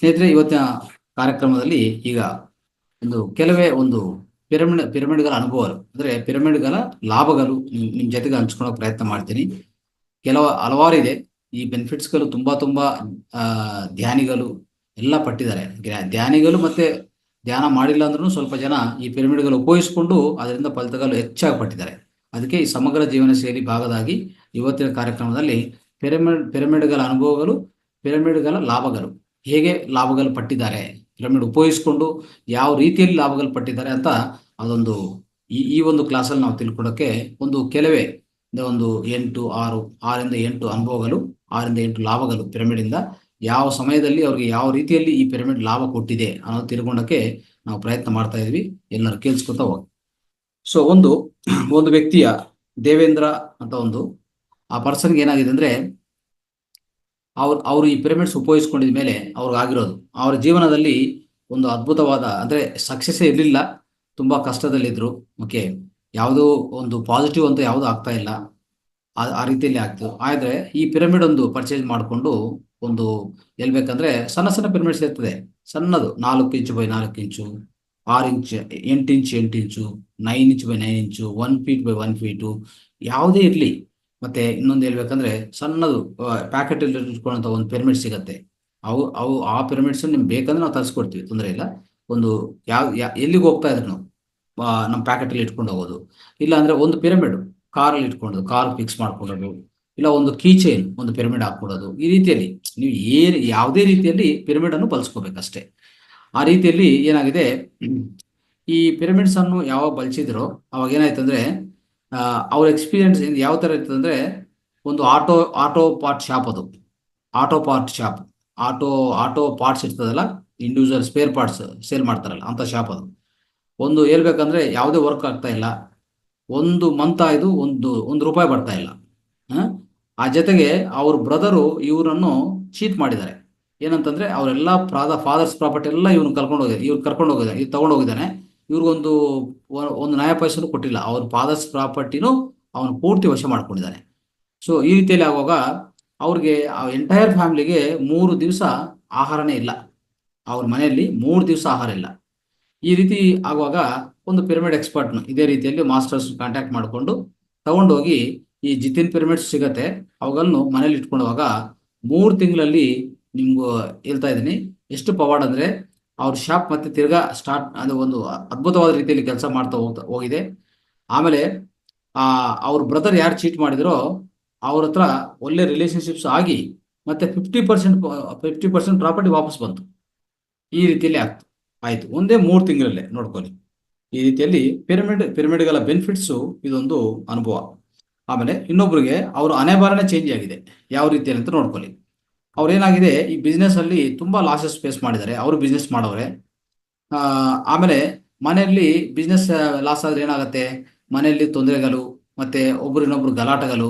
ಸ್ನೇಹಿತರೆ, ಇವತ್ತಿನ ಕಾರ್ಯಕ್ರಮದಲ್ಲಿ ಈಗ ಕೆಲವೇ ಪಿರಮಿಡ್ಗಳ ಅನುಭವಗಳು, ಅಂದ್ರೆ ಪಿರಮಿಡ್ಗಳ ಲಾಭಗಳು ನಿಮ್ ಜೊತೆಗೆ ಹಂಚ್ಕೊಳ್ಳೋ ಪ್ರಯತ್ನ ಮಾಡ್ತೀನಿ. ಹಲವಾರು ಇದೆ ಈ ಬೆನಿಫಿಟ್ಸ್ಗಳು. ತುಂಬಾ ಧ್ಯಾನಿಗಳು ಎಲ್ಲ ಪಟ್ಟಿದ್ದಾರೆ. ಧ್ಯಾನಿಗಳು ಮತ್ತೆ ಧ್ಯಾನ ಮಾಡಿಲ್ಲ ಅಂದ್ರೂ ಸ್ವಲ್ಪ ಜನ ಈ ಪಿರಮಿಡ್ಗಳು ಉಪಯೋಗಿಸಿಕೊಂಡು ಅದರಿಂದ ಫಲಿತಗಳು ಹೆಚ್ಚಾಗಿ ಪಟ್ಟಿದ್ದಾರೆ. ಅದಕ್ಕೆ ಈ ಸಮಗ್ರ ಜೀವನ ಶೈಲಿ ಭಾಗದಾಗಿ ಇವತ್ತಿನ ಕಾರ್ಯಕ್ರಮದಲ್ಲಿ ಪಿರಮಿಡ್ಗಳ ಅನುಭವಗಳು, ಪಿರಮಿಡ್ಗಳ ಲಾಭಗಳು, ಹೇಗೆ ಲಾಭಗಳು ಪಟ್ಟಿದ್ದಾರೆ, ಪಿರಮಿಡ್ ಉಪಯೋಗಿಸಿಕೊಂಡು ಯಾವ ರೀತಿಯಲ್ಲಿ ಲಾಭಗಳು ಪಟ್ಟಿದ್ದಾರೆ ಅಂತ ಅದೊಂದು ಈ ಒಂದು ಕ್ಲಾಸಲ್ಲಿ ನಾವು ತಿಳ್ಕೊಳಕ್ಕೆ ಕೆಲವೇ ಒಂದು 6ರಿಂದ 8 ಅನುಭವಗಳು, 6ರಿಂದ 8 ಲಾಭಗಳು ಪಿರಮಿಡ್ ಇಂದ ಯಾವ ಸಮಯದಲ್ಲಿ ಅವ್ರಿಗೆ ಯಾವ ರೀತಿಯಲ್ಲಿ ಈ ಪಿರಮಿಡ್ ಲಾಭ ಕೊಟ್ಟಿದೆ ಅನ್ನೋದು ತಿಳ್ಕೊಳಕ್ಕೆ ನಾವು ಪ್ರಯತ್ನ ಮಾಡ್ತಾ ಇದ್ವಿ. ಎಲ್ಲರೂ ಕೇಳಿಸ್ಕೊತಾ ಹೋಗಿ. ಸೊ ಒಂದು ವ್ಯಕ್ತಿಯ ದೇವೇಂದ್ರ ಅಂತ ಆ ಪರ್ಸನ್ಗೆ ಏನಾಗಿದೆ ಅಂದ್ರೆ, ಅವರು ಈ ಪಿರಮಿಡ್ಸ್ ಉಪಯೋಗಿಸ್ಕೊಂಡಿದ ಮೇಲೆ ಅವ್ರಿಗಾಗಿರೋದು, ಅವರ ಜೀವನದಲ್ಲಿ ಒಂದು ಅದ್ಭುತವಾದ, ಅಂದ್ರೆ ಸಕ್ಸಸ್ ಇರಲಿಲ್ಲ, ತುಂಬಾ ಕಷ್ಟದಲ್ಲಿದ್ರು. ಓಕೆ, ಯಾವುದೋ ಒಂದು ಪಾಸಿಟಿವ್ ಅಂತ ಯಾವುದು ಆಗ್ತಾ ಇಲ್ಲ, ಆ ರೀತಿಯಲ್ಲಿ ಆಗ್ತು. ಆದ್ರೆ ಈ ಪಿರಮಿಡ್ ಪರ್ಚೇಸ್ ಮಾಡಿಕೊಂಡು ಹೇಳ್ಬೇಕಂದ್ರೆ ಸಣ್ಣ ಸಣ್ಣ ಪಿರಮಿಡ್ಸ್ ಇರ್ತದೆ. ಸಣ್ಣದು 4 inch by 4 inch, 6 inch, 8 inch 8 inch, 9 inch by 9 inch, 1 feet by 1 feet, ಯಾವುದೇ ಇರಲಿ. ಮತ್ತೆ ಇನ್ನೊಂದು ಹೇಳ್ಬೇಕಂದ್ರೆ ಸಣ್ಣದು ಪ್ಯಾಕೆಟ್ ಅಲ್ಲಿ ಇಟ್ಕೊಳ್ಳುವಂತ ಒಂದು ಪಿರಮಿಡ್ ಸಿಗತ್ತೆ. ಅವು ಆ ಪಿರಮಿಡ್ಸ್ ನಿಮ್ಗೆ ಬೇಕಂದ್ರೆ ನಾವು ತರಿಸ್ಕೊಡ್ತೀವಿ, ತೊಂದರೆ ಇಲ್ಲ. ಎಲ್ಲಿಗೆ ಹೋಗ್ತಾ ಇದ್ರು ನಾವು ನಮ್ಮ ಪ್ಯಾಕೆಟ್ ಅಲ್ಲಿ ಇಟ್ಕೊಂಡು ಹೋಗೋದು, ಇಲ್ಲ ಅಂದ್ರೆ ಒಂದು ಪಿರಮಿಡ್ ಕಾರಲ್ಲಿ ಇಟ್ಕೊಂಡು ಕಾರ್ ಫಿಕ್ಸ್ ಮಾಡ್ಕೊಳ್ಳೋದು, ಇಲ್ಲ ಒಂದು ಕೀ ಚೈನ್ ಒಂದು ಪಿರಮಿಡ್ ಹಾಕೊಡೋದು. ಈ ರೀತಿಯಲ್ಲಿ ನೀವು ಯಾವುದೇ ರೀತಿಯಲ್ಲಿ ಪಿರಮಿಡ್ ಅನ್ನು ಬಳಸ್ಕೋಬೇಕಷ್ಟೇ. ಆ ರೀತಿಯಲ್ಲಿ ಏನಾಗಿದೆ, ಈ ಪಿರಮಿಡ್ಸ್ ಅನ್ನು ಯಾವಾಗ ಬಳಸಿದ್ರೋ ಅವಾಗ ಏನಾಯ್ತಂದ್ರೆ, ಅವ್ರ ಎಕ್ಸ್ಪೀರಿಯನ್ಸ್ ಯಾವ ತರ ಇರ್ತದಂದ್ರೆ, ಒಂದು ಆಟೋ ಪಾರ್ಟ್ ಶಾಪ್, ಅದು auto part shop, auto parts ಇರ್ತದಲ್ಲ, ಇಂಡಿವಿಜುವಲ್ ಸ್ಪೇರ್ ಪಾರ್ಟ್ಸ್ ಸೇಲ್ ಮಾಡ್ತಾರಲ್ಲ ಅಂತ ಶಾಪ್ ಅದು. ಹೇಳ್ಬೇಕಂದ್ರೆ ಯಾವುದೇ ವರ್ಕ್ ಆಗ್ತಾ ಇಲ್ಲ, 1 ಮಂತ್ ಆಯ್ತು, ಒಂದು ರೂಪಾಯಿ ಬರ್ತಾ ಇಲ್ಲ. ಆ ಜೊತೆಗೆ ಅವ್ರ ಬ್ರದರು ಇವರನ್ನು ಚೀಟ್ ಮಾಡಿದ್ದಾರೆ. ಏನಂತಂದ್ರೆ ಅವರೆಲ್ಲ ಫಾದರ್ಸ್ ಪ್ರಾಪರ್ಟಿ ಎಲ್ಲ ಇವ್ರು ಕರ್ಕೊಂಡು ಹೋಗಿದ್ದಾರೆ, ಇವ್ರು ತಗೊಂಡು ಹೋಗಿದ್ದಾನೆ. ಇವ್ರಿಗೊಂದು ನ್ಯಾಯ ಪೈಸನು ಕೊಟ್ಟಿಲ್ಲ. ಅವ್ರ ಫಾದರ್ಸ್ ಪ್ರಾಪರ್ಟಿನೂ ಅವನು ಪೂರ್ತಿ ವಶ ಮಾಡ್ಕೊಂಡಿದ್ದಾನೆ. ಸೊ ಈ ರೀತಿಯಲ್ಲಿ ಆಗುವಾಗ ಅವ್ರಿಗೆ ಎಂಟೈರ್ ಫ್ಯಾಮಿಲಿಗೆ 3 ದಿವಸ ಆಹಾರನೇ ಇಲ್ಲ. ಅವ್ರ ಮನೆಯಲ್ಲಿ 3 ದಿವಸ ಆಹಾರ ಇಲ್ಲ. ಈ ರೀತಿ ಆಗುವಾಗ ಒಂದು ಪಿರಮಿಡ್ ಎಕ್ಸ್ಪರ್ಟ್ನು ಇದೇ ರೀತಿಯಲ್ಲಿ ಮಾಸ್ಟರ್ಸ್ ಕಾಂಟ್ಯಾಕ್ಟ್ ಮಾಡಿಕೊಂಡು ತಗೊಂಡೋಗಿ ಈ ಜಿತಿನ್ ಪಿರಮಿಡ್ಸ್ ಸಿಗತ್ತೆ, ಅವುಗಳನ್ನು ಮನೇಲಿ ಇಟ್ಕೊಂಡವಾಗ 3 ತಿಂಗಳಲ್ಲಿ ನಿಮ್ಗೂ ಹೇಳ್ತಾ ಇದ್ದೀನಿ ಎಷ್ಟು ಪವಾಡ್ ಅಂದ್ರೆ, ಅವ್ರ ಶಾಪ್ ಮತ್ತೆ ತಿರ್ಗಾ ಸ್ಟಾರ್ಟ್, ಅದು ಒಂದು ಅದ್ಭುತವಾದ ರೀತಿಯಲ್ಲಿ ಕೆಲಸ ಮಾಡ್ತಾ ಹೋಗಿದೆ. ಆಮೇಲೆ ಅವ್ರ ಬ್ರದರ್ ಯಾರು ಚೀಟ್ ಮಾಡಿದ್ರೋ ಅವ್ರ ಹತ್ರ ಒಳ್ಳೆ ರಿಲೇಶನ್ಶಿಪ್ಸ್ ಆಗಿ ಮತ್ತೆ 50% ಪ್ರಾಪರ್ಟಿ ವಾಪಸ್ ಬಂತು. ಈ ರೀತಿಯಲ್ಲಿ ಆಯ್ತು ಒಂದೇ 3 ತಿಂಗಳಲ್ಲೇ ನೋಡ್ಕೊಳ್ಳಿ. ಈ ರೀತಿಯಲ್ಲಿ ಪಿರಮಿಡ್ಗಳ ಬೆನಿಫಿಟ್ಸು ಇದೊಂದು ಅನುಭವ. ಆಮೇಲೆ ಇನ್ನೊಬ್ರಿಗೆ ಅವ್ರ ಹಣೆಬರಹನೇ ಚೇಂಜ್ ಆಗಿದೆ. ಯಾವ ರೀತಿಯಲ್ಲಿ ಅಂತ ನೋಡ್ಕೊಳ್ಳಿ. ಅವ್ರೇನಾಗಿದೆ, ಈ ಬಿಸ್ನೆಸ್ ಅಲ್ಲಿ ತುಂಬಾ ಲಾಸಸ್ ಫೇಸ್ ಮಾಡಿದ್ದಾರೆ. ಅವರು ಬಿಸ್ನೆಸ್ ಮಾಡೋರೆ. ಆಮೇಲೆ ಮನೆಯಲ್ಲಿ ಬಿಸ್ನೆಸ್ ಲಾಸ್ ಆದ್ರೆ ಏನಾಗುತ್ತೆ, ಮನೆಯಲ್ಲಿ ತೊಂದರೆಗಳು ಮತ್ತೆ ಇನ್ನೊಬ್ರು ಗಲಾಟಗಳು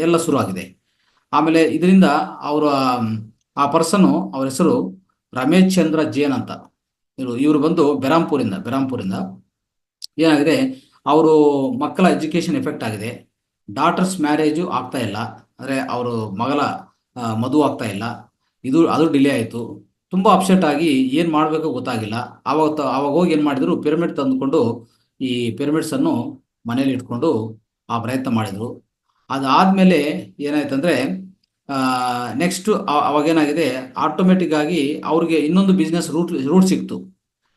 ಎಲ್ಲ ಶುರು ಆಗಿದೆ. ಆಮೇಲೆ ಇದರಿಂದ ಆ ಪರ್ಸನ್, ಅವ್ರ ಹೆಸರು ರಮೇಶ್ ಚಂದ್ರ ಜೇನ್ ಅಂತ. ಇವರು ಬಂದು ಬೆರಾಂಪುರಿಂದ ಏನಾಗಿದೆ, ಅವರು ಮಕ್ಕಳ ಎಜುಕೇಶನ್ ಎಫೆಕ್ಟ್ ಆಗಿದೆ. ಡಾಟರ್ಸ್ ಮ್ಯಾರೇಜು ಆಗ್ತಾ ಇಲ್ಲ, ಅಂದ್ರೆ ಅವರು ಮಗಳ ಮದುವೆ ಆಗ್ತಾ ಇಲ್ಲ, ಅದು ಡಿಲೇ ಆಯಿತು. ತುಂಬಾ ಅಪ್ಸೆಟ್ ಆಗಿ ಏನ್ ಮಾಡ್ಬೇಕು ಗೊತ್ತಾಗಿಲ್ಲ. ಅವಾಗ ಹೋಗಿ ಏನ್ ಮಾಡಿದ್ರು, ಪಿರಮಿಡ್ ತಂದುಕೊಂಡು ಈ ಪಿರಮಿಡ್ಸ್ ಅನ್ನು ಮನೇಲಿ ಇಟ್ಕೊಂಡು ಆ ಪ್ರಯತ್ನ ಮಾಡಿದ್ರು. ಅದಾದ್ಮೇಲೆ ಏನಾಯ್ತಂದ್ರೆ, ನೆಕ್ಸ್ಟ್ ಅವಾಗ ಏನಾಗಿದೆ, ಆಟೋಮೆಟಿಕ್ ಆಗಿ ಅವ್ರಿಗೆ ಇನ್ನೊಂದು ಬಿಸ್ನೆಸ್ ರೂಟ್ ಸಿಕ್ತು.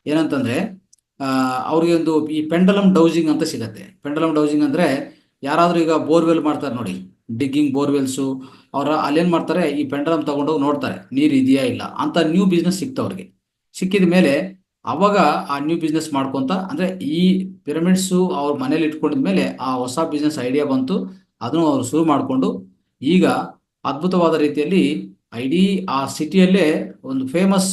ಏನಂತಂದ್ರೆ, ಅವ್ರಿಗೆ ಈ ಪೆಂಡಲಮ್ ಡೌಸಿಂಗ್ ಅಂತ ಸಿಗತ್ತೆ. ಪೆಂಡಲಮ್ ಡೌಸಿಂಗ್ ಅಂದ್ರೆ, ಯಾರಾದ್ರೂ ಈಗ ಬೋರ್ವೆಲ್ ಮಾಡ್ತಾರೆ ನೋಡಿ, ಡಿಗ್ಗಿಂಗ್ ಬೋರ್ವೆಲ್ಸು, ಅಲ್ಲೇನ್ ಮಾಡ್ತಾರೆ, ಈ ಪೆಂಡಲಮ್ ತಗೊಂಡೋಗಿ ನೋಡ್ತಾರೆ ನೀರು ಇದೆಯಾ ಇಲ್ಲ ಅಂತ. ನ್ಯೂ ಬಿಸ್ನೆಸ್ ಸಿಕ್ತು ಅವ್ರಿಗೆ. ಸಿಕ್ಕಿದ ಮೇಲೆ ಅವಾಗ ಆ ನ್ಯೂ ಬಿಸ್ನೆಸ್ ಮಾಡ್ಕೊಂತ, ಅಂದ್ರೆ ಈ ಪಿರಮಿಡ್ಸು ಅವ್ರ ಮನೇಲಿ ಇಟ್ಕೊಂಡಿದ್ಮೇಲೆ ಆ ಹೊಸ ಬಿಸ್ನೆಸ್ ಐಡಿಯಾ ಬಂತು. ಅದನ್ನು ಅವ್ರು ಶುರು ಮಾಡಿಕೊಂಡು ಈಗ ಅದ್ಭುತವಾದ ರೀತಿಯಲ್ಲಿ ಇಡೀ ಆ ಸಿಟಿಯಲ್ಲೇ ಒಂದು ಫೇಮಸ್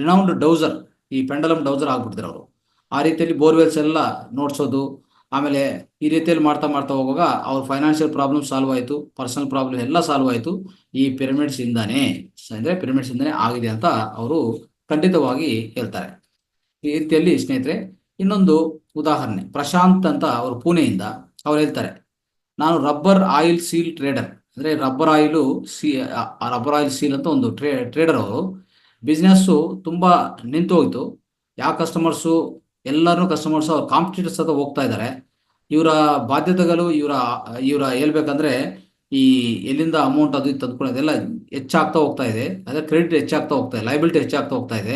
ರಿನೌಂಡ್ ಡೌಸರ್, ಈ ಪೆಂಡಲಮ್ ಡೌಸರ್ ಆಗ್ಬಿಟ್ಟಿದ್ರು ಅವರು. ಆ ರೀತಿಯಲ್ಲಿ ಬೋರ್ವೆಲ್ಸ್ ಎಲ್ಲ ನೋಡ್ಸೋದು. ಆಮೇಲೆ ಈ ರೀತಿಯಲ್ಲಿ ಮಾಡ್ತಾ ಹೋಗುವಾಗ ಅವ್ರ ಫೈನಾನ್ಷಿಯಲ್ ಪ್ರಾಬ್ಲಮ್ ಸಾಲ್ವ್ ಆಯಿತು, ಪರ್ಸನಲ್ ಪ್ರಾಬ್ಲಮ್ ಎಲ್ಲ ಸಾಲ್ವ್ ಆಯಿತು. ಈ ಪಿರಮಿಡ್ಸ್ ಇಂದಾನೆ ಆಗಿದೆ ಅಂತ ಅವರು ಖಂಡಿತವಾಗಿ ಹೇಳ್ತಾರೆ. ಈ ರೀತಿಯಲ್ಲಿ ಸ್ನೇಹಿತರೆ, ಇನ್ನೊಂದು ಉದಾಹರಣೆ, ಪ್ರಶಾಂತ್ ಅಂತ ಅವರು ಪುಣೆಯಿಂದ ಅವ್ರು ಹೇಳ್ತಾರೆ, ನಾನು ರಬ್ಬರ್ ಆಯಿಲ್ ಸೀಲ್ ಟ್ರೇಡರ್. ಅಂದ್ರೆ ರಬ್ಬರ್ ಆಯಿಲ್ ಸೀಲ್ ಅಂತ ಒಂದು ಟ್ರೇಡರ್ ಅವರು. ಬಿಸ್ನೆಸ್ಸು ತುಂಬ ನಿಂತು ಹೋಯಿತು. ಯಾವ ಕಸ್ಟಮರ್ಸು ಎಲ್ಲರೂ ಕಸ್ಟಮರ್ಸು ಅವ್ರ ಕಾಂಪಿಟೇಟರ್ಸ್ ಹತ್ರ ಹೋಗ್ತಾ ಇದ್ದಾರೆ. ಇವರ ಬಾಧ್ಯತೆಗಳು ಇವರ ಹೇಳ್ಬೇಕಂದ್ರೆ ಈ ಎಲ್ಲಿಂದ ಅಮೌಂಟ್ ಅದು ಇದು ತಂದ್ಕೊಳ್ಳೋದೆಲ್ಲ ಹೆಚ್ಚಾಗ್ತಾ ಹೋಗ್ತಾ ಇದೆ. ಅದೇ ಕ್ರೆಡಿಟ್ ಹೆಚ್ಚಾಗ್ತಾ ಹೋಗ್ತಾ ಇದೆ, ಲೈಬಿಲಿಟಿ ಹೆಚ್ಚಾಗ್ತಾ ಹೋಗ್ತಾ ಇದೆ.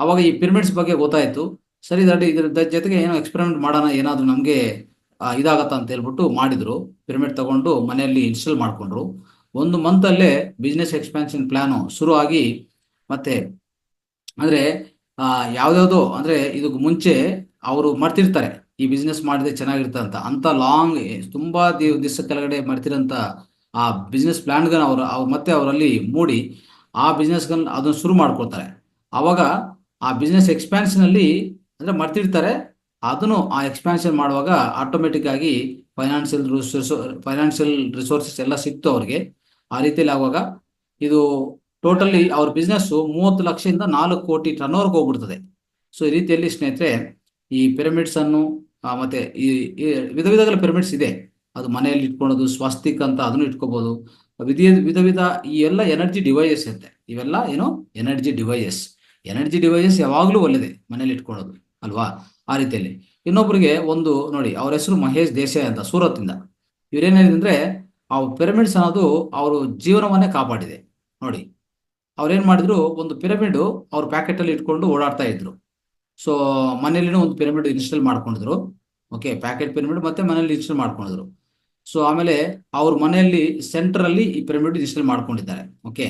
ಅವಾಗ ಈ ಪಿರಮಿಡ್ಸ್ ಬಗ್ಗೆ ಗೊತ್ತಾಯಿತು. ಸರಿ ಇದ್ರ ಜೊತೆಗೆ ಏನೋ ಎಕ್ಸ್ಪೆರಿಮೆಂಟ್ ಮಾಡೋಣ, ಏನಾದರೂ ನಮಗೆ ಇದಾಗತ್ತಾ ಅಂತ ಹೇಳ್ಬಿಟ್ಟು ಮಾಡಿದರು. ಪಿರಮಿಡ್ ತಗೊಂಡು ಮನೆಯಲ್ಲಿ ಇನ್ಸ್ಟಾಲ್ ಮಾಡಿಕೊಂಡ್ರು. 1 ಮಂತಲ್ಲೇ ಬಿಸ್ನೆಸ್ ಎಕ್ಸ್ಪ್ಯಾನ್ಷನ್ ಪ್ಲ್ಯಾನು ಶುರು ಆಗಿ, ಮತ್ತೆ ಅಂದರೆ ಯಾವುದ್ಯಾವುದೋ ಅಂದರೆ ಇದಕ್ಕೆ ಮುಂಚೆ ಅವರು ಮಾಡ್ತಿರ್ತಾರೆ ಈ ಬಿಸ್ನೆಸ್ ಮಾಡಿದ್ರೆ ಚೆನ್ನಾಗಿರುತ್ತೆ ಅಂತ ಲಾಂಗ್ ತುಂಬ ದಿವಸ ಕೆಳಗಡೆ ಮಾಡ್ತಿರೋಂಥ ಆ ಬಿಸ್ನೆಸ್ ಪ್ಲ್ಯಾನ್ಗಳನ್ನ ಅವ್ರು ಮತ್ತೆ ಅವರಲ್ಲಿ ಮೂಡಿ ಆ ಬಿಸ್ನೆಸ್ಗಳನ್ನ ಅದನ್ನು ಶುರು ಮಾಡ್ಕೊಳ್ತಾರೆ. ಆವಾಗ ಆ ಬಿಸ್ನೆಸ್ ಎಕ್ಸ್ಪ್ಯಾನ್ಷನಲ್ಲಿ ಅಂದರೆ ಮಾಡ್ತಿರ್ತಾರೆ, ಅದನ್ನು ಆ ಎಕ್ಸ್ಪ್ಯಾನ್ಷನ್ ಮಾಡುವಾಗ ಆಟೋಮೆಟಿಕ್ ಆಗಿ ಫೈನಾನ್ಷಿಯಲ್ ರಿಸೋರ್ಸಸ್ ಎಲ್ಲ ಸಿಕ್ತು ಅವ್ರಿಗೆ. ಆ ರೀತಿಯಲ್ಲಿ ಆಗುವಾಗ ಇದು ಟೋಟಲಿ ಅವ್ರ ಬಿಸ್ನೆಸ್ಸು 30 ಲಕ್ಷದಿಂದ 4 ಕೋಟಿ ಟರ್ನ್ಓವರ್ಗೆ ಹೋಗ್ಬಿಡ್ತದೆ. ಸೊ ಈ ರೀತಿಯಲ್ಲಿ ಸ್ನೇಹಿತರೆ ಈ ಪಿರಮಿಡ್ಸನ್ನು ಮತ್ತು ಈ ವಿಧ ವಿಧಗಳ ಪಿರಮಿಡ್ಸ್ ಇದೆ. ಅದು ಮನೆಯಲ್ಲಿ ಇಟ್ಕೊಳ್ಳೋದು, ಸ್ವಸ್ತಿಕ್ ಅಂತ ಅದನ್ನು ಇಟ್ಕೋಬೋದು. ವಿಧ ವಿಧ ಈ ಎಲ್ಲ ಎನರ್ಜಿ ಡಿವೈಸಸ್ ಇರುತ್ತೆ. ಇವೆಲ್ಲ ಏನು ಎನರ್ಜಿ ಡಿವೈಸಸ್ ಯಾವಾಗಲೂ ಒಳ್ಳೆಯದೇ ಮನೇಲಿ ಇಟ್ಕೊಳ್ಳೋದು ಅಲ್ವಾ. ಆ ರೀತಿಯಲ್ಲಿ ಇನ್ನೊಬ್ಬರಿಗೆ ಒಂದು ನೋಡಿ, ಅವ್ರ ಹೆಸರು ಮಹೇಶ್ ದೇಸಾಯಿ ಅಂತ, ಸೂರತ್ತಿಂದ. ಇವರೇನಿದೆ ಆ ಪಿರಮಿಡ್ಸ್ ಅನ್ನೋದು ಅವರು ಜೀವನವನ್ನೇ ಕಾಪಾಡಿದೆ ನೋಡಿ. ಅವ್ರೇನು ಮಾಡಿದ್ರು, ಒಂದು ಪಿರಮಿಡು ಅವ್ರ ಪ್ಯಾಕೆಟಲ್ಲಿ ಇಟ್ಕೊಂಡು ಓಡಾಡ್ತಾ ಇದ್ರು. ಸೊ ಮನೇಲಿನೂ ಒಂದು ಪಿರಮಿಡ್ ಇನ್ಸ್ಟಾಲ್ ಮಾಡ್ಕೊಂಡಿದ್ರು. ಓಕೆ, ಪ್ಯಾಕೆಟ್ ಪಿರಮಿಡ್ ಮತ್ತೆ ಮನೇಲಿ ಇನ್ಸ್ಟಾಲ್ ಮಾಡ್ಕೊಂಡಿದ್ರು. ಸೊ ಆಮೇಲೆ ಅವ್ರ ಮನೆಯಲ್ಲಿ ಸೆಂಟ್ರಲ್ಲಿ ಈ ಪಿರಮಿಡ್ ಇನ್ಸ್ಟಾಲ್ ಮಾಡ್ಕೊಂಡಿದ್ದಾರೆ. ಓಕೆ,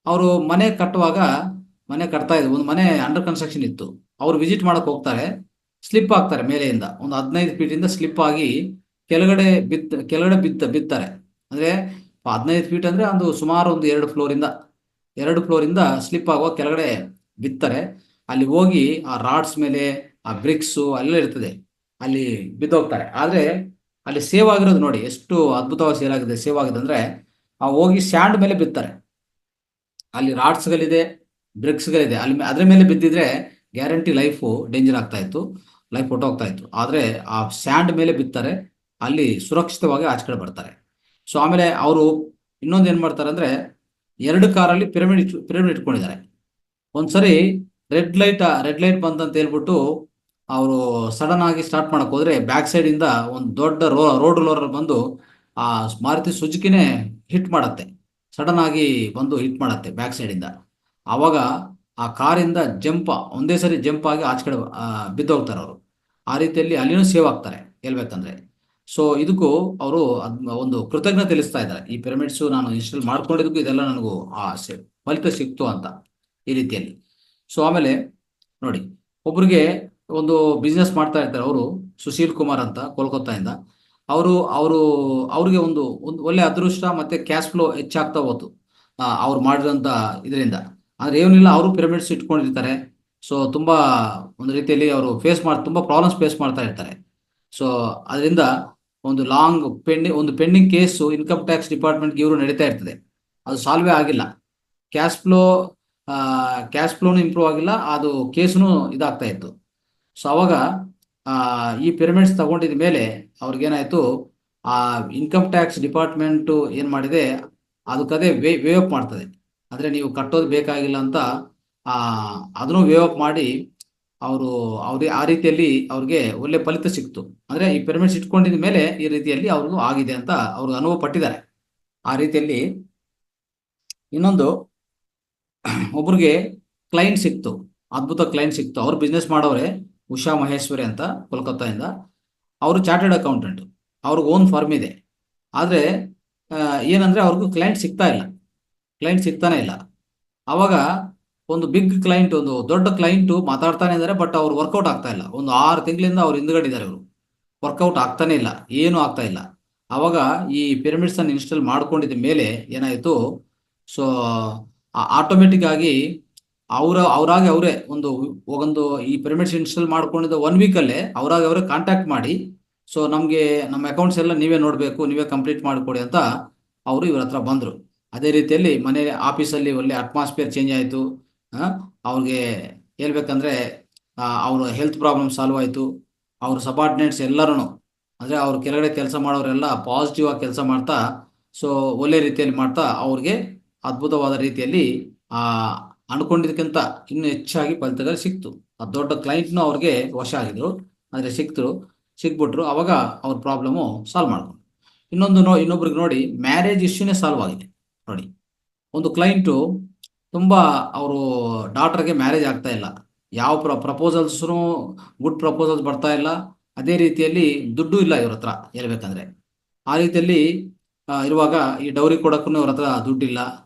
ಅವರು ಮನೆ ಕಟ್ತಾ ಇದ್ರು. ಒಂದು ಮನೆ ಅಂಡರ್ ಕನ್ಸ್ಟ್ರಕ್ಷನ್ ಇತ್ತು. ಅವ್ರು ವಿಸಿಟ್ ಮಾಡಕ್ಕೆ ಹೋಗ್ತಾರೆ, ಸ್ಲಿಪ್ ಆಗ್ತಾರೆ ಮೇಲೆಯಿಂದ. ಒಂದು 15 ಫೀಟಿಂದ ಸ್ಲಿಪ್ ಆಗಿ ಕೆಳಗಡೆ ಬಿತ್ತಾರೆ. ಅಂದರೆ 15 ಫೀಟ್ ಅಂದರೆ ಒಂದು ಸುಮಾರು ಒಂದು 2 ಫ್ಲೋರಿಂದ ಸ್ಲಿಪ್ ಆಗುವ ಕೆಳಗಡೆ ಬಿತ್ತಾರೆ. ಅಲ್ಲಿ ಹೋಗಿ ಆ ರಾಡ್ಸ್ ಮೇಲೆ ಆ ಬ್ರಿಕ್ಸು ಅಲ್ಲೆಲ್ಲ ಇರ್ತದೆ, ಅಲ್ಲಿ ಬಿದ್ದೋಗ್ತಾರೆ. ಆದರೆ ಅಲ್ಲಿ ಸೇವ್ ಆಗಿರೋದು ನೋಡಿ, ಎಷ್ಟು ಅದ್ಭುತವಾಗಿ ಸೇವ್ ಆಗಿದೆ ಅಂದರೆ, ಆ ಹೋಗಿ ಸ್ಯಾಂಡ್ ಮೇಲೆ ಬಿತ್ತಾರೆ. ಅಲ್ಲಿ ರಾಡ್ಸ್ಗಳಿದೆ, ಬ್ರಿಕ್ಸ್ಗಳಿದೆ, ಅದ್ರ ಮೇಲೆ ಬಿದ್ದಿದ್ರೆ ಗ್ಯಾರಂಟಿ ಲೈಫು ಡೇಂಜರ್ ಆಗ್ತಾ ಇತ್ತು, ಲೈಫ್ ಹೊಟ್ಟೋಗ್ತಾ ಇತ್ತು. ಆದರೆ ಆ ಸ್ಯಾಂಡ್ ಮೇಲೆ ಬಿತ್ತಾರೆ, ಅಲ್ಲಿ ಸುರಕ್ಷಿತವಾಗಿ ಆಚೆ ಕಡೆ ಬರ್ತಾರೆ. ಸೊ ಆಮೇಲೆ ಅವರು ಇನ್ನೊಂದು ಏನು ಮಾಡ್ತಾರೆ ಅಂದರೆ, 2 ಕಾರಲ್ಲಿ ಪಿರಮಿಡ್ ಇಟ್ಕೊಂಡಿದ್ದಾರೆ. ಒಂದ್ಸರಿ ರೆಡ್ ಲೈಟ್ ಬಂತಂತ ಹೇಳ್ಬಿಟ್ಟು ಅವರು ಸಡನ್ ಆಗಿ ಸ್ಟಾರ್ಟ್ ಮಾಡಕ್ ಹೋದ್ರೆ, ಬ್ಯಾಕ್ ಸೈಡಿಂದ ಒಂದು ದೊಡ್ಡ ರೋಡ್ ರೋಲರ್ ಬಂದು ಆ ಮಾರುತಿ ಸುಜುಕಿನೇ ಹಿಟ್ ಮಾಡತ್ತೆ. ಸಡನ್ ಆಗಿ ಬಂದು ಹಿಟ್ ಮಾಡತ್ತೆ ಬ್ಯಾಕ್ ಸೈಡಿಂದ. ಆವಾಗ ಆ ಕಾರಿಂದ ಒಂದೇ ಸರಿ ಜಂಪ್ ಆಗಿ ಆಚೆ ಕಡೆ ಬಿದ್ದೋಗ್ತಾರೆ ಅವರು. ಆ ರೀತಿಯಲ್ಲಿ ಅಲ್ಲಿನೂ ಸೇವ್ ಆಗ್ತಾರೆ ಹೇಳ್ಬೇಕಂದ್ರೆ. ಸೊ ಇದಕ್ಕೂ ಅವರು ಒಂದು ಕೃತಜ್ಞತೆ ತಿಳಿಸ್ತಾ ಇದ್ದಾರೆ, ಈ ಪಿರಮಿಡ್ಸು ನಾನು ಇನ್ಸ್ಟಾಲ್ ಮಾಡ್ಕೊಂಡಿದ್ದಕ್ಕೂ ಇದೆಲ್ಲ ನನಗೂ ಫಲಿತ ಸಿಕ್ತು ಅಂತ ಈ ರೀತಿಯಲ್ಲಿ. ಸೊ ಆಮೇಲೆ ನೋಡಿ, ಒಬ್ರಿಗೆ ಒಂದು ಬಿಸ್ನೆಸ್ ಮಾಡ್ತಾ ಇರ್ತಾರೆ, ಅವರು ಸುಶೀಲ್ ಕುಮಾರ್ ಅಂತ, ಕೋಲ್ಕತ್ತಾಯಿಂದ. ಅವ್ರಿಗೆ ಒಂದು ಒಳ್ಳೆ ಅದೃಷ್ಟ ಮತ್ತೆ ಕ್ಯಾಶ್ ಫ್ಲೋ ಹೆಚ್ಚಾಗ್ತಾ ಹೋಯ್ತು ಅವ್ರು ಮಾಡಿರೋಂಥ ಇದರಿಂದ. ಆದರೆ ಏನಿಲ್ಲ, ಅವರು ಪಿರಮಿಡ್ಸ್ ಇಟ್ಕೊಂಡಿರ್ತಾರೆ. ಸೊ ತುಂಬ ಒಂದು ರೀತಿಯಲ್ಲಿ ಅವರು ತುಂಬ ಪ್ರಾಬ್ಲಮ್ಸ್ ಫೇಸ್ ಮಾಡ್ತಾ ಇರ್ತಾರೆ. ಸೊ ಅದರಿಂದ ಒಂದು ಪೆಂಡಿಂಗ್ ಕೇಸು ಇನ್ಕಮ್ ಟ್ಯಾಕ್ಸ್ ಡಿಪಾರ್ಟ್ಮೆಂಟ್ಗೆ ಇವರು ನಡೀತಾ ಇರ್ತದೆ. ಅದು ಸಾಲ್ವೇ ಆಗಿಲ್ಲ. ಕ್ಯಾಶ್ ಫ್ಲೋನು ಇಂಪ್ರೂವ್ ಆಗಿಲ್ಲ, ಅದು ಕೇಸೂ ಇದಾಗ್ತಾ ಇತ್ತು. ಸೊ ಅವಾಗ ಈ ಪಿರಮಿಡ್ಸ್ ತಗೊಂಡಿದ ಮೇಲೆ ಅವ್ರಿಗೇನಾಯಿತು, ಆ ಇನ್ಕಮ್ ಟ್ಯಾಕ್ಸ್ ಡಿಪಾರ್ಟ್ಮೆಂಟು ಏನು ಮಾಡಿದೆ, ಅದಕ್ಕದೇ ವೇವ್ ಅಪ್ ಮಾಡ್ತದೆ. ಅಂದರೆ ನೀವು ಕಟ್ಟೋದು ಬೇಕಾಗಿಲ್ಲ ಅಂತ ಅದನ್ನು ವೇವ್ ಅಪ್ ಮಾಡಿ ಅವ್ರಿಗೆ ಆ ರೀತಿಯಲ್ಲಿ ಅವ್ರಿಗೆ ಒಳ್ಳೆ ಫಲಿತ ಸಿಕ್ತು. ಅಂದರೆ ಈ ಪಿರಮಿಡ್ಸ್ ಇಟ್ಕೊಂಡಿದ ಮೇಲೆ ಈ ರೀತಿಯಲ್ಲಿ ಅವ್ರಿಗೂ ಆಗಿದೆ ಅಂತ ಅವ್ರಿಗೆ ಅನುಭವ ಪಟ್ಟಿದ್ದಾರೆ. ಆ ರೀತಿಯಲ್ಲಿ ಇನ್ನೊಂದು ಒಬ್ರಿಗೆ ಕ್ಲೈಂಟ್ ಸಿಕ್ತು, ಅದ್ಭುತ ಕ್ಲೈಂಟ್ ಸಿಕ್ತು. ಅವ್ರು ಬಿಸ್ನೆಸ್ ಮಾಡೋರೆ, ಉಷಾ ಮಹೇಶ್ವರಿ ಅಂತ, ಕೋಲ್ಕತ್ತಾಯಿಂದ. ಅವರು ಚಾರ್ಟೆಡ್ ಅಕೌಂಟೆಂಟ್, ಅವ್ರಿಗೆ ಓನ್ ಫರ್ಮ್ ಇದೆ. ಆದರೆ ಏನಂದರೆ ಅವ್ರಿಗೂ ಕ್ಲೈಂಟ್ ಸಿಗ್ತಾನೆ ಇಲ್ಲ. ಆವಾಗ ಒಂದು ಬಿಗ್ ಕ್ಲೈಂಟ್, ಒಂದು ದೊಡ್ಡ ಕ್ಲೈಂಟು ಮಾತಾಡ್ತಾನೆ ಇದ್ದಾರೆ, ಬಟ್ ಅವ್ರು ವರ್ಕೌಟ್ ಆಗ್ತಾ ಇಲ್ಲ. ಒಂದು 6 ತಿಂಗಳಿಂದ ಅವ್ರು ಹಿಂದ್ಗಡಿದ್ದಾರೆ, ಅವರು ವರ್ಕೌಟ್ ಆಗ್ತಾನೆ ಇಲ್ಲ, ಏನೂ ಆಗ್ತಾ ಇಲ್ಲ. ಆವಾಗ ಈ ಪಿರಮಿಡ್ಸನ್ನು ಇನ್ಸ್ಟಾಲ್ ಮಾಡ್ಕೊಂಡಿದ್ದ ಮೇಲೆ ಏನಾಯಿತು, ಸೊ ಆಟೋಮೆಟಿಕ್ ಆಗಿ ಅವರೇ ಒಂದು ಈ ಪಿರಮಿಡ್ಸ್ ಇನ್ಸ್ಟಾಲ್ ಮಾಡ್ಕೊಂಡಿದ್ದ 1 ವೀಕಲ್ಲೇ ಅವರೇ ಕಾಂಟ್ಯಾಕ್ಟ್ ಮಾಡಿ, ಸೊ ನಮಗೆ ನಮ್ಮ ಅಕೌಂಟ್ಸ್ ಎಲ್ಲ ನೀವೇ ನೋಡಬೇಕು, ನೀವೇ ಕಂಪ್ಲೀಟ್ ಮಾಡಿಕೊಡಿ ಅಂತ ಅವರು ಇವ್ರ ಹತ್ರ ಬಂದರು. ಅದೇ ರೀತಿಯಲ್ಲಿ ಆಫೀಸಲ್ಲಿ ಒಳ್ಳೆ ಅಟ್ಮಾಸ್ಫಿಯರ್ ಚೇಂಜ್ ಆಯಿತು. ಅವ್ರಿಗೆ ಹೇಳ್ಬೇಕಂದ್ರೆ ಅವ್ರ ಹೆಲ್ತ್ ಪ್ರಾಬ್ಲಮ್ ಸಾಲ್ವ್ ಆಯಿತು. ಅವ್ರ ಸಬಾರ್ಡಿನೇಟ್ಸ್ ಎಲ್ಲರೂ, ಅಂದರೆ ಅವ್ರ ಕೆಳಗಡೆ ಕೆಲಸ ಮಾಡೋರೆಲ್ಲ ಪಾಸಿಟಿವ್ ಆಗಿ ಕೆಲಸ ಮಾಡ್ತಾ, ಸೊ ಒಳ್ಳೆ ರೀತಿಯಲ್ಲಿ ಮಾಡ್ತಾ ಅವ್ರಿಗೆ ಅದ್ಭುತವಾದ ರೀತಿಯಲ್ಲಿ ಅನ್ಕೊಂಡಿದ್ದಕ್ಕಿಂತ ಇನ್ನೂ ಹೆಚ್ಚಾಗಿ ಫಲಿತಗಳು ಸಿಕ್ತು. ಆ ದೊಡ್ಡ ಕ್ಲೈಂಟ್ನು ಅವ್ರಿಗೆ ವಶ ಆಗಿದ್ರು, ಆದರೆ ಸಿಕ್ಬಿಟ್ರು. ಅವಾಗ ಅವ್ರ ಪ್ರಾಬ್ಲಮು ಸಾಲ್ವ್ ಮಾಡ್ಕೊಂಡು ಇನ್ನೊಬ್ರಿಗೆ ನೋಡಿ ಮ್ಯಾರೇಜ್ ಇಶ್ಯೂನೇ ಸಾಲ್ವ್ ಆಗಿದೆ. ನೋಡಿ, ಒಂದು ಕ್ಲೈಂಟು ತುಂಬ ಅವರು ಡಾಕ್ಟರ್ಗೆ ಮ್ಯಾರೇಜ್ ಆಗ್ತಾ ಇಲ್ಲ, ಯಾವ ಪ್ರಪೋಸಲ್ಸ್ನು ಗುಡ್ ಪ್ರಪೋಸಲ್ಸ್ ಬರ್ತಾ ಇಲ್ಲ, ಅದೇ ರೀತಿಯಲ್ಲಿ ದುಡ್ಡು ಇಲ್ಲ ಇವ್ರ ಹತ್ರ ಹೇಳ್ಬೇಕಂದ್ರೆ. ಆ ರೀತಿಯಲ್ಲಿ ಇರುವಾಗ ಈ ಡೌರಿ ಕೊಡೋಕ್ಕೂ ಇವ್ರ ಹತ್ರ ದುಡ್ಡಿಲ್ಲ.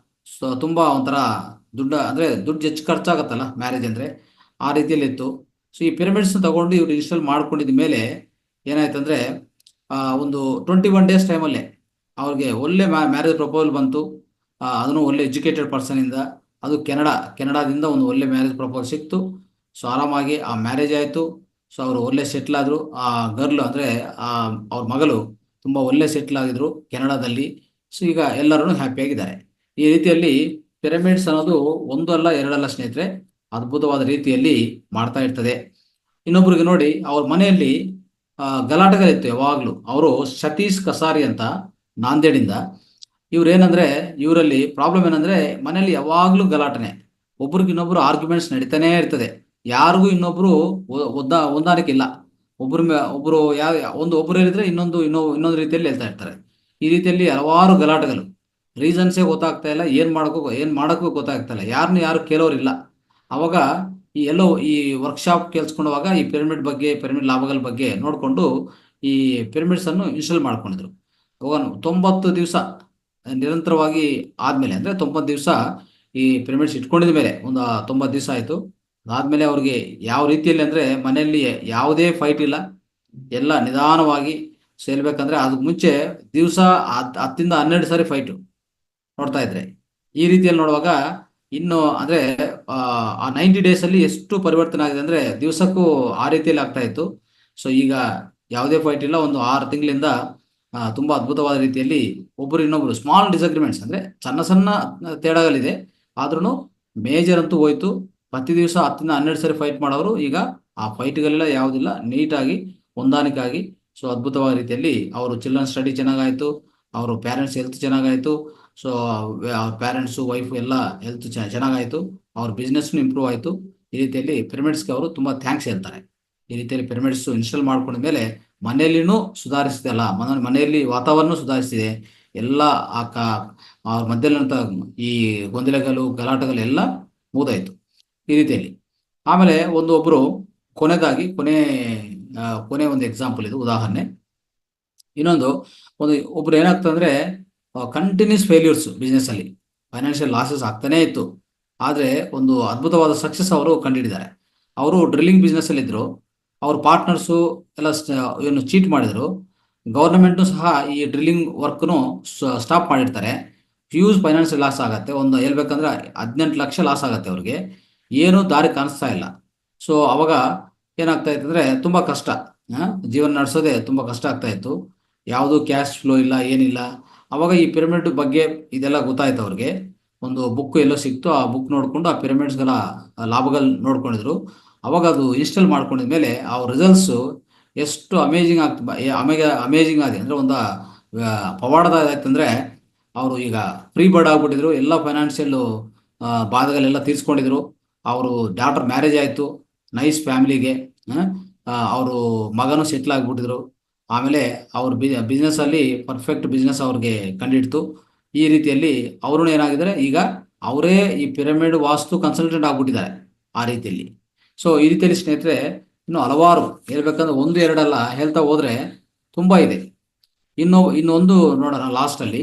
ಸೊ ತುಂಬ ಒಂಥರ ದುಡ್ಡು ಹೆಚ್ಚು ಖರ್ಚಾಗತ್ತಲ್ಲ ಮ್ಯಾರೇಜ್ ಅಂದರೆ, ಆ ರೀತಿಯಲ್ಲಿ ಇತ್ತು. ಸೊ ಈ ಪಿರಮಿಡ್ಸ್ನ ತಗೊಂಡು ಇವ್ರು ಇನ್ಸ್ಟಾಲ್ ಮಾಡ್ಕೊಂಡಿದ ಮೇಲೆ ಏನಾಯ್ತಂದರೆ, ಒಂದು 21 ಡೇಸ್ ಟೈಮಲ್ಲೇ ಅವ್ರಿಗೆ ಒಳ್ಳೆ ಮ್ಯಾರೇಜ್ ಪ್ರಪೋಸಲ್ ಬಂತು. ಅದನ್ನು ಒಳ್ಳೆ ಎಜುಕೇಟೆಡ್ ಪರ್ಸನಿಂದ, ಅದು ಕೆನಡಾದಿಂದ ಒಂದು ಒಳ್ಳೆ ಮ್ಯಾರೇಜ್ ಪ್ರಪೋಸಲ್ ಸಿಕ್ತು. ಸೊ ಆರಾಮಾಗಿ ಆ ಮ್ಯಾರೇಜ್ ಆಯಿತು. ಸೊ ಅವರು ಒಳ್ಳೆ ಸೆಟ್ಲ್ ಆದರು. ಆ ಗರ್ಲ್ ಅಂದರೆ ಅವ್ರ ಮಗಳು ತುಂಬ ಒಳ್ಳೆ ಸೆಟ್ಲ್ ಆಗಿದ್ರು ಕೆನಡಾದಲ್ಲಿ. ಸೊ ಈಗ ಎಲ್ಲರೂ ಹ್ಯಾಪಿಯಾಗಿದ್ದಾರೆ. ಈ ರೀತಿಯಲ್ಲಿ ಪಿರಮಿಡ್ಸ್ ಅನ್ನೋದು ಒಂದು ಅಲ್ಲ ಎರಡಲ್ಲ ಸ್ನೇಹಿತರೆ, ಅದ್ಭುತವಾದ ರೀತಿಯಲ್ಲಿ ಮಾಡ್ತಾ ಇರ್ತದೆ. ಇನ್ನೊಬ್ರಿಗೆ ನೋಡಿ, ಅವ್ರ ಮನೆಯಲ್ಲಿ ಗಲಾಟೆಗಳಿತ್ತು ಯಾವಾಗಲೂ. ಅವರು ಸತೀಶ್ ಕಸಾರಿ ಅಂತ ನಾಂದೇಡಿಂದ. ಇವ್ರೇನಂದ್ರೆ, ಇವರಲ್ಲಿ ಪ್ರಾಬ್ಲಮ್ ಏನಂದ್ರೆ ಮನೆಯಲ್ಲಿ ಯಾವಾಗಲೂ ಗಲಾಟನೆ, ಒಬ್ರಿಗಿನ್ನೊಬ್ರು ಆರ್ಗ್ಯುಮೆಂಟ್ಸ್ ನಡೀತಾನೆ ಇರ್ತದೆ. ಯಾರಿಗೂ ಇನ್ನೊಬ್ರು ಹೊಂದಾಣಿಕೆ ಇಲ್ಲ. ಒಬ್ರು ಒಬ್ರು ಹೇಳಿದ್ರೆ ಇನ್ನೊಂದು ರೀತಿಯಲ್ಲಿ ಹೇಳ್ತಾ ಇರ್ತಾರೆ. ಈ ರೀತಿಯಲ್ಲಿ ಹಲವಾರು ಗಲಾಟೆಗಳು, ರೀಸನ್ಸೇ ಗೊತ್ತಾಗ್ತಾ ಇಲ್ಲ, ಏನ್ ಮಾಡೋಕ್ಕೂ ಗೊತ್ತಾಗ್ತಾ ಇಲ್ಲ, ಯಾರು ಕೇಳೋರಿಲ್ಲ. ಅವಾಗ ಈ ವರ್ಕ್ಶಾಪ್ ಕೇಳಿಸ್ಕೊಂಡವಾಗ ಈ ಪಿರಮಿಡ್ ಲಾಭಗಳ ಬಗ್ಗೆ ನೋಡಿಕೊಂಡು ಈ ಪಿರಮಿಡ್ಸ್ ಅನ್ನು ಇನ್ಸ್ಟಾಲ್ ಮಾಡ್ಕೊಂಡಿದ್ರು. 90 ದಿವಸ ನಿರಂತರವಾಗಿ ಆದ್ಮೇಲೆ, ಅಂದ್ರೆ 90 ದಿವಸ ಈ ಪಿರಮಿಡ್ಸ್ ಇಟ್ಕೊಂಡಿದ ಮೇಲೆ, ಒಂದು 90 ದಿವಸ ಆಯ್ತು. ಅದಾದ್ಮೇಲೆ ಅವ್ರಿಗೆ ಯಾವ ರೀತಿಯಲ್ಲಿ ಅಂದ್ರೆ ಮನೆಯಲ್ಲಿ ಯಾವುದೇ ಫೈಟ್ ಇಲ್ಲ, ಎಲ್ಲ ನಿಧಾನವಾಗಿ ಸೇಲ್ಬೇಕಂದ್ರೆ ಅದಕ್ಕೆ ಮುಂಚೆ ದಿವಸ 10 ಇಂದ 12 ಸಾರಿ ಫೈಟು ನೋಡ್ತಾ ಇದ್ರೆ. ಈ ರೀತಿಯಲ್ಲಿ ನೋಡುವಾಗ ಇನ್ನು ಅಂದ್ರೆ ಆ 90 ಡೇಸ್ ಅಲ್ಲಿ ಎಷ್ಟು ಪರಿವರ್ತನೆ ಆಗಿದೆ ಅಂದ್ರೆ ದಿವಸಕ್ಕೂ ಆ ರೀತಿಯಲ್ಲಿ ಆಗ್ತಾ ಇತ್ತು. ಸೊ ಈಗ ಯಾವುದೇ ಫೈಟ್ ಇಲ್ಲ. ಒಂದು 6 ತಿಂಗಳಿಂದ ತುಂಬಾ ಅದ್ಭುತವಾದ ರೀತಿಯಲ್ಲಿ ಒಬ್ಬರು ಇನ್ನೊಬ್ರು ಸ್ಮಾಲ್ ಡಿಸಗ್ರಿಮೆಂಟ್ಸ್ ಅಂದ್ರೆ ಸಣ್ಣ ತೇಡಗಳಿದೆ, ಆದ್ರೂ ಮೇಜರ್ ಅಂತೂ ಹೋಯ್ತು. ಪ್ರತಿ ದಿವಸ 10 ಇಂದ 12 ಸರಿ ಫೈಟ್ ಮಾಡೋರು ಈಗ ಆ ಫೈಟ್ಗಳೆಲ್ಲ ಯಾವುದಿಲ್ಲ, ನೀಟಾಗಿ ಹೊಂದಾಣಿಕೆ ಆಗಿ. ಸೊ ಅದ್ಭುತವಾದ ರೀತಿಯಲ್ಲಿ ಅವರು ಚಿಲ್ಡ್ರನ್ ಸ್ಟಡಿ ಚೆನ್ನಾಗಾಯ್ತು, ಅವರು ಪೇರೆಂಟ್ಸ್ ಹೆಲ್ತ್ ಚೆನ್ನಾಗಾಯ್ತು. ಸೊ ಅವ್ರ ಪೇರೆಂಟ್ಸು ವೈಫ್ ಎಲ್ಲ ಹೆಲ್ತ್ ಚೆನ್ನಾಗಾಯ್ತು, ಅವ್ರ ಬಿಸ್ನೆಸ್ನು ಇಂಪ್ರೂವ್ ಆಯಿತು. ಈ ರೀತಿಯಲ್ಲಿ ಪಿರಮಿಡ್ಸ್ಗೆ ಅವರು ತುಂಬ ಥ್ಯಾಂಕ್ಸ್ ಹೇಳ್ತಾರೆ. ಈ ರೀತಿಯಲ್ಲಿ ಪಿರಮಿಡ್ಸ್ ಇನ್ಸ್ಟಾಲ್ ಮಾಡ್ಕೊಂಡ ಮೇಲೆ ಮನೆಯಲ್ಲಿನೂ ಸುಧಾರಿಸಿದೆ ಅಲ್ಲ, ಮನೆಯಲ್ಲಿ ವಾತಾವರಣ ಸುಧಾರಿಸಿದೆ. ಎಲ್ಲ ಅವ್ರ ಮಧ್ಯದಲ್ಲಿರುವಂಥ ಈ ಗೊಂದಲಗಳು ಗಲಾಟೆಗಳು ಎಲ್ಲ ಮುಗಿದಾಯಿತು ಈ ರೀತಿಯಲ್ಲಿ. ಆಮೇಲೆ ಒಬ್ಬರು ಕೊನೆ ಒಂದು ಎಕ್ಸಾಂಪಲ್, ಇದು ಉದಾಹರಣೆ. ಒಬ್ರು ಏನಾಗ್ತಂದ್ರೆ ಕಂಟಿನ್ಯೂಸ್ ಫೇಲ್ಯೂರ್ಸ್ ಬಿಸ್ನೆಸ್ ಅಲ್ಲಿ, ಫೈನಾನ್ಷಿಯಲ್ ಲಾಸಸ್ ಆಗ್ತಾನೇ ಇತ್ತು. ಆದರೆ ಒಂದು ಅದ್ಭುತವಾದ ಸಕ್ಸಸ್ ಅವರು ಕಂಡುಹಿಡಿದ್ದಾರೆ. ಅವರು ಡ್ರಿಲ್ಲಿಂಗ್ ಬಿಸ್ನೆಸ್ ಅಲ್ಲಿ ಇದ್ರು, ಅವ್ರ ಪಾರ್ಟ್ನರ್ಸು ಎಲ್ಲ ಏನು ಚೀಟ್ ಮಾಡಿದ್ರು. ಗೌರ್ಮೆಂಟು ಸಹ ಈ ಡ್ರಿಲ್ಲಿಂಗ್ ವರ್ಕ್ನು ಸ್ಟಾಪ್ ಮಾಡಿರ್ತಾರೆ. ಹ್ಯೂಜ್ ಫೈನಾನ್ಷಿಯಲ್ ಲಾಸ್ ಆಗುತ್ತೆ. ಒಂದು ಹೇಳ್ಬೇಕಂದ್ರೆ 18 ಲಕ್ಷ ಲಾಸ್ ಆಗುತ್ತೆ ಅವ್ರಿಗೆ, ಏನು ದಾರಿ ಕಾಣಿಸ್ತಾ ಇಲ್ಲ. ಸೊ ಅವಾಗ ಏನಾಗ್ತಾ ಇತ್ತು ಅಂದ್ರೆ ತುಂಬಾ ಕಷ್ಟ, ಜೀವನ ನಡೆಸೋದೇ ತುಂಬಾ ಕಷ್ಟ ಆಗ್ತಾ ಇತ್ತು. ಯಾವುದು ಕ್ಯಾಶ್ ಫ್ಲೋ ಇಲ್ಲ, ಏನಿಲ್ಲ. ಅವಾಗ ಈ ಪಿರಮಿಡ್ ಬಗ್ಗೆ ಇದೆಲ್ಲ ಗೊತ್ತಾಯ್ತು ಅವ್ರಿಗೆ. ಒಂದು ಬುಕ್ ಎಲ್ಲೋ ಸಿಕ್ತು, ಆ ಬುಕ್ ನೋಡ್ಕೊಂಡು ಆ ಪಿರಮಿಡ್ಸ್ಗಳ ಲಾಭಗಳು ನೋಡ್ಕೊಂಡಿದ್ರು. ಅವಾಗ ಅದು ಇನ್ಸ್ಟಾಲ್ ಮಾಡ್ಕೊಂಡಿದ್ಮೇಲೆ ಅವ್ರ ರಿಸಲ್ಟ್ಸು ಎಷ್ಟು ಅಮೇಜಿಂಗ್ ಅಮೇಜಿಂಗ್ ಆಗಿದೆ ಅಂದರೆ ಒಂದು ಪವಾಡದಾಯ್ತಂದ್ರೆ, ಅವರು ಈಗ ಫ್ರೀ ಬರ್ಡ್ ಆಗ್ಬಿಟ್ಟಿದ್ರು. ಎಲ್ಲ ಫೈನಾನ್ಷಿಯಲ್ ಬಾಧೆಗಳೆಲ್ಲ ತೀರ್ಸ್ಕೊಂಡಿದ್ರು. ಅವರು ಡಾಟರ್ ಮ್ಯಾರೇಜ್ ಆಯಿತು, ನೈಸ್ ಫ್ಯಾಮಿಲಿಗೆ. ಅವರು ಮಗನೂ ಸೆಟ್ಲ್ ಆಗಿಬಿಟ್ಟಿದ್ರು. ಆಮೇಲೆ ಅವ್ರ ಬಿಸ್ನೆಸ್ ಅಲ್ಲಿ ಪರ್ಫೆಕ್ಟ್ ಬಿಸ್ನೆಸ್ ಅವ್ರಿಗೆ ಕಂಡಿಡ್ತು. ಈ ರೀತಿಯಲ್ಲಿ ಅವರು ಏನಾಗಿದ್ದಾರೆ, ಈಗ ಅವರೇ ಈ ಪಿರಮಿಡ್ ವಾಸ್ತು ಕನ್ಸಲ್ಟೆಂಟ್ ಆಗ್ಬಿಟ್ಟಿದ್ದಾರೆ ಆ ರೀತಿಯಲ್ಲಿ. ಸೊ ಈ ರೀತಿಯಲ್ಲಿ ಸ್ನೇಹಿತರೆ ಇನ್ನು ಹಲವಾರು ಹೇಳ್ಬೇಕಂದ್ರೆ 1-2 ಹೇಳ್ತಾ ಹೋದ್ರೆ ತುಂಬಾ ಇದೆ. ಇನ್ನೊಂದು ನೋಡೋಣ ಲಾಸ್ಟ್ ಅಲ್ಲಿ.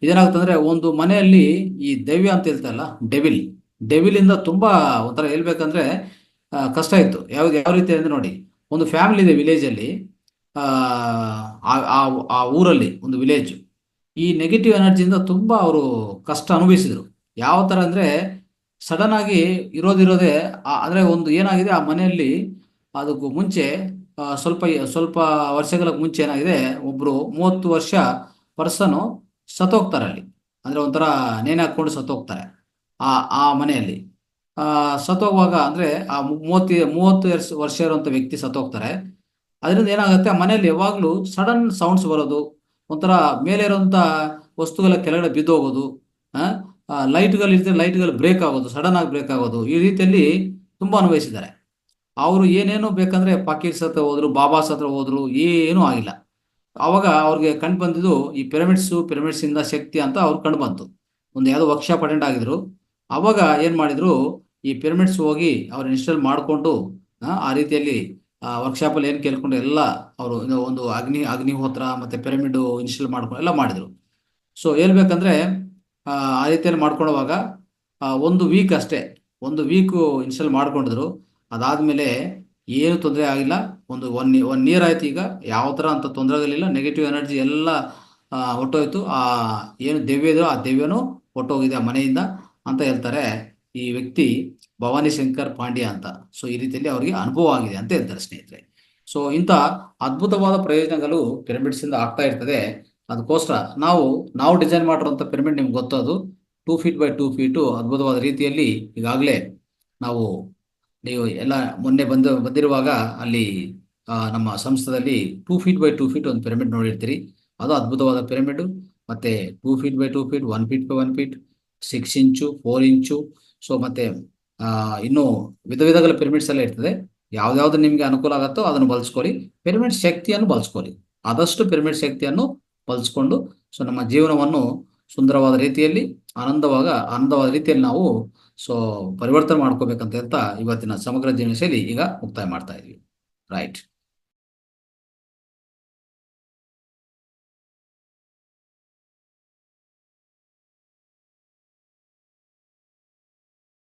ಇದೇನಾಗುತ್ತಂದ್ರೆ, ಒಂದು ಮನೆಯಲ್ಲಿ ಈ ದೈವ್ಯ ಅಂತ ಹೇಳ್ತಾರಲ್ಲ, ಡೆವಿಲ್ ಇಂದ ತುಂಬಾ ಒಂಥರ ಹೇಳ್ಬೇಕಂದ್ರೆ ಕಷ್ಟ ಇತ್ತು. ಯಾವ ರೀತಿ ಅಂದ್ರೆ ನೋಡಿ, ಒಂದು ಫ್ಯಾಮಿಲಿ ಇದೆ ವಿಲೇಜ್ ಅಲ್ಲಿ, ಆ ಊರಲ್ಲಿ ಒಂದು ವಿಲೇಜ್. ಈ ನೆಗೆಟಿವ್ ಎನರ್ಜಿಯಿಂದ ತುಂಬಾ ಅವರು ಕಷ್ಟ ಅನುಭವಿಸಿದ್ರು. ಯಾವ ತರ ಅಂದ್ರೆ, ಸಡನ್ ಆಗಿ ಇರೋದೇ ಅಂದ್ರೆ ಒಂದು ಏನಾಗಿದೆ ಆ ಮನೆಯಲ್ಲಿ, ಅದಕ್ಕೂ ಮುಂಚೆ ಸ್ವಲ್ಪ ವರ್ಷಗಳ ಮುಂಚೆ ಏನಾಗಿದೆ, ಒಬ್ರು 30 ವರ್ಷ ಪರ್ಸನ್ ಸತ್ತೋಗ್ತಾರೆ ಅಲ್ಲಿ. ಅಂದ್ರೆ ಒಂಥರ ನೇಣು ಹಾಕೊಂಡು ಸತ್ತೋಗ್ತಾರೆ ಆ ಮನೆಯಲ್ಲಿ. ಸತ್ತೋಗುವಾಗ ಅಂದ್ರೆ ಆ 30 ವರ್ಷ ಇರುವಂತ ವ್ಯಕ್ತಿ ಸತ್ತೋಗ್ತಾರೆ. ಅದರಿಂದ ಏನಾಗುತ್ತೆ, ಆ ಮನೆಯಲ್ಲಿ ಯಾವಾಗಲೂ ಸಡನ್ ಸೌಂಡ್ಸ್ ಬರೋದು, ಒಂಥರ ಮೇಲೆ ಇರುವಂತ ವಸ್ತುಗಳ ಕೆಳಗಡೆ ಬಿದ್ದೋಗೋದು, ಲೈಟ್ಗಳು ಬ್ರೇಕ್ ಆಗೋದು, ಸಡನ್ ಆಗಿ ಬ್ರೇಕ್ ಆಗೋದು, ಈ ರೀತಿಯಲ್ಲಿ ತುಂಬ ಅನುಭವಿಸಿದ್ದಾರೆ. ಅವರು ಏನೇನೋ ಬೇಕಂದ್ರೆ ಫಕೀರ್ಸ್ ಹತ್ರ ಹೋದ್ರು, ಬಾಬಾಸ್ ಹತ್ರ ಹೋದ್ರು, ಏನೂ ಆಗಿಲ್ಲ. ಆವಾಗ ಅವ್ರಿಗೆ ಕಂಡು ಬಂದಿದ್ದು ಈ ಪಿರಮಿಡ್ಸ್ ಇಂದ ಶಕ್ತಿ ಅಂತ ಅವ್ರು ಕಂಡು ಬಂತು. ಒಂದು ಯಾವುದೋ ವರ್ಕ್ಶಾಪ್ ಅಟೆಂಡ್ ಆಗಿದ್ರು. ಅವಾಗ ಏನು ಮಾಡಿದ್ರು, ಈ ಪಿರಮಿಡ್ಸ್ ಹೋಗಿ ಅವ್ರು ಇನ್ಸ್ಟಾಲ್ ಮಾಡಿಕೊಂಡು ಆ ರೀತಿಯಲ್ಲಿ ವರ್ಕ್ಶಾಪಲ್ಲಿ ಏನು ಕೇಳ್ಕೊಂಡು ಎಲ್ಲ ಅವರು ಒಂದು ಅಗ್ನಿಹೋತ್ರ ಮತ್ತು ಪಿರಮಿಡ್ ಇನ್ಸ್ಟಾಲ್ ಮಾಡ್ಕೊಂಡು ಎಲ್ಲ ಮಾಡಿದರು. ಸೊ ಹೇಳ್ಬೇಕಂದ್ರೆ ಆ ರೀತಿಯಲ್ಲಿ ಮಾಡ್ಕೊಳ್ಳುವಾಗ ಒಂದು ವೀಕ್ ಅಷ್ಟೇ, ಒಂದು ವೀಕು ಇನ್ಸ್ಟಾಲ್ ಮಾಡ್ಕೊಂಡಿದ್ರು. ಅದಾದಮೇಲೆ ಏನು ತೊಂದರೆ ಆಗಿಲ್ಲ. ಒನ್ ಇಯರ್ ಆಯ್ತು. ಈಗ ಯಾವ ಥರ ಅಂತ ತೊಂದರೆಗಳಿಲ್ಲ. ನೆಗೆಟಿವ್ ಎನರ್ಜಿ ಎಲ್ಲ ಹೊಟ್ಟೋಯ್ತು. ಏನು ದೆವ್ಯ ಇದೋ ಆ ದೆವ್ಯನೂ ಹೊಟ್ಟೋಗಿದೆ ಆ ಮನೆಯಿಂದ ಅಂತ ಹೇಳ್ತಾರೆ ಈ ವ್ಯಕ್ತಿ ಭವಾನಿ ಶಂಕರ್ ಪಾಂಡ್ಯ ಅಂತ. ಸೊ ಈ ರೀತಿಯಲ್ಲಿ ಅವರಿಗೆ ಅನುಭವ ಆಗಿದೆ ಅಂತ ಹೇಳ್ತಾರೆ ಸ್ನೇಹಿತರೆ. ಸೊ ಇಂಥ ಅದ್ಭುತವಾದ ಪ್ರಯೋಜನಗಳು ಪಿರಮಿಡ್ಸಿಂದ ಆಗ್ತಾ ಇರ್ತದೆ. ಅದಕ್ಕೋಸ್ಕರ ನಾವು ಡಿಸೈನ್ ಮಾಡಿರುವಂಥ ಪಿರಮಿಡ್ ನಿಮ್ಗೆ ಗೊತ್ತದು 2 feet by 2 feet ಅದ್ಭುತವಾದ ರೀತಿಯಲ್ಲಿ ಈಗಾಗಲೇ ನೀವು ಎಲ್ಲ ಮೊನ್ನೆ ಬಂದಿರುವಾಗ ಅಲ್ಲಿ ನಮ್ಮ ಸಂಸ್ಥೆಯಲ್ಲಿ 2 feet by 2 feet ಒಂದು ಪಿರಮಿಡ್ ನೋಡಿರ್ತೀರಿ. ಅದು ಅದ್ಭುತವಾದ ಪಿರಮಿಡ್. ಮತ್ತೆ 2 feet by 2 feet, 1 feet by 1 feet, 6 inch, 4 inch. So ಮತ್ತೆ ಇನ್ನೂ ವಿಧಗಳ ಪಿರಮಿಡ್ಸ್ ಎಲ್ಲ ಇರ್ತದೆ. ಯಾವ್ದಾವ್ದು ನಿಮ್ಗೆ ಅನುಕೂಲ ಆಗುತ್ತೋ ಅದನ್ನು ಬಳಸ್ಕೊಳ್ಳಿ. ಪಿರಮಿಡ್ ಶಕ್ತಿಯನ್ನು ಬಳಸ್ಕೊಳ್ಳಿ. ಆದಷ್ಟು ಪಿರಮಿಡ್ ಶಕ್ತಿಯನ್ನು ಬಳಸ್ಕೊಂಡು ಸೊ ನಮ್ಮ ಜೀವನವನ್ನು ಸುಂದರವಾದ ರೀತಿಯಲ್ಲಿ ಆನಂದವಾದ ರೀತಿಯಲ್ಲಿ ನಾವು ಪರಿವರ್ತನೆ ಮಾಡ್ಕೋಬೇಕಂತ ಹೇಳ್ತಾ ಇವತ್ತಿನ ಸಮಗ್ರ ಜೀವನ ಶೈಲಿ ಈಗ ಮುಕ್ತಾಯ ಮಾಡ್ತಾ ಇದೀವಿ. ರೈಟ್.